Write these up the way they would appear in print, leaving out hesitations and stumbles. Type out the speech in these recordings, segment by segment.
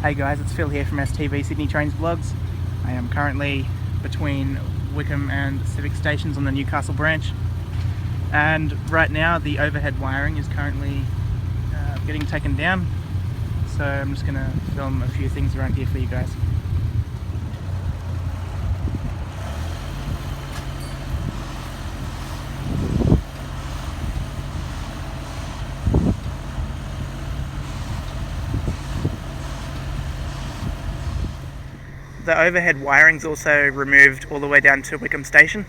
Hey guys, it's Phil here from STV Sydney Trains Vlogs. I am currently between Wickham and Civic Stations on the Newcastle branch, and right now the overhead wiring is currently getting taken down, so I'm just going to film a few things around here for you guys. The overhead wiring's also removed all the way down to Wickham Station.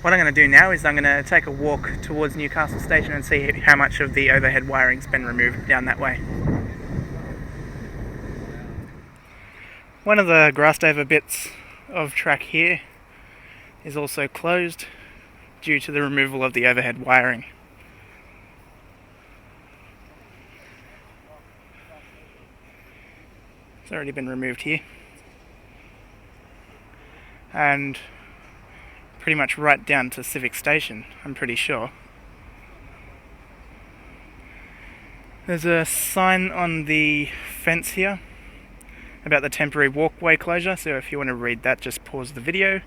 What I'm going to do now is I'm going to take a walk towards Newcastle Station and see how much of the overhead wiring's been removed down that way. One of the grassed over bits of track here is also closed due to the removal of the overhead wiring. It's already been removed here. And pretty much right down to Civic Station, I'm pretty sure. There's a sign on the fence here about the temporary walkway closure, so if you want to read that, just pause the video,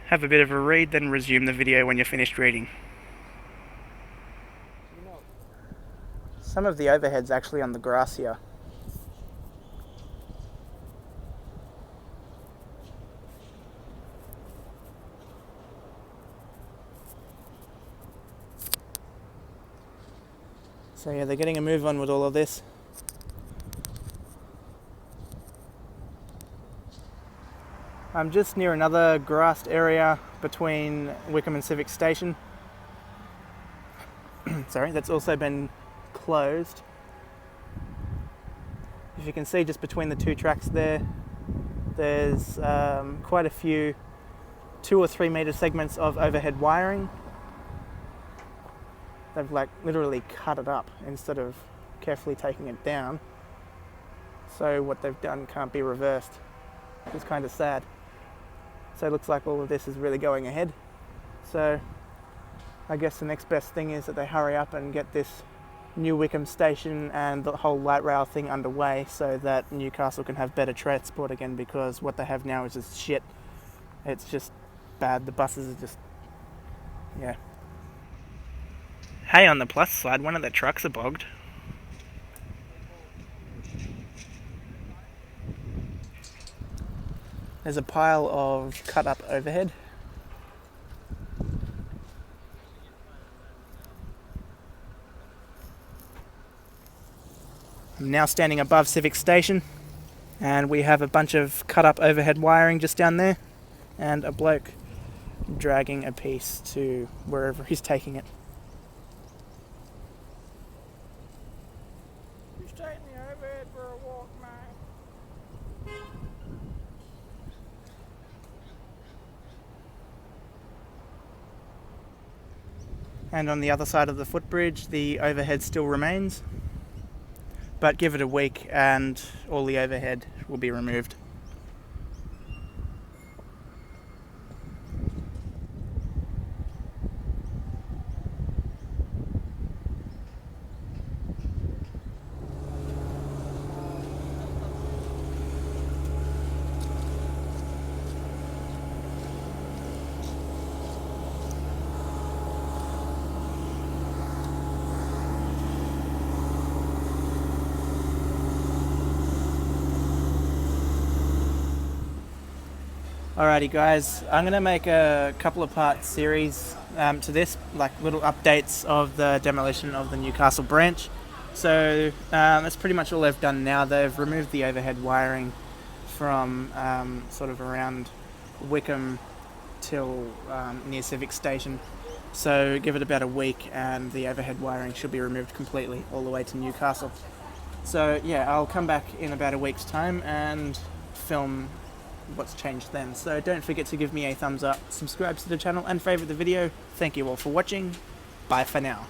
have a bit of a read, then resume the video when you're finished reading. Some of the overhead's actually on the grass here. So yeah, they're getting a move on with all of this. I'm just near another grassed area between Wickham and Civic Station. Sorry, that's also been closed. If you can see just between the two tracks there's quite a few 2 or 3 metre segments of overhead wiring. They've like literally cut it up instead of carefully taking it down. So what they've done can't be reversed. It's kind of sad. So it looks like all of this is really going ahead. So I guess the next best thing is that they hurry up and get this new Wickham station and the whole light rail thing underway so that Newcastle can have better transport again, because what they have now is just shit. It's just bad. The buses are just, yeah. Hey, on the plus side, one of the trucks are bogged. There's a pile of cut up overhead. I'm now standing above Civic Station, and we have a bunch of cut up overhead wiring just down there, and a bloke dragging a piece to wherever he's taking it. Take me overhead for a walk, mate. And on the other side of the footbridge, the overhead still remains, but give it a week and all the overhead will be removed. Alrighty guys, I'm going to make a couple of part series to this, like little updates of the demolition of the Newcastle branch. So that's pretty much all they've done now. They've removed the overhead wiring from sort of around Wickham till near Civic Station. So give it about a week and the overhead wiring should be removed completely all the way to Newcastle. So yeah, I'll come back in about a week's time and film what's changed then. So don't forget to give me a thumbs up, subscribe to the channel and favourite the video. Thank you all for watching. Bye for now.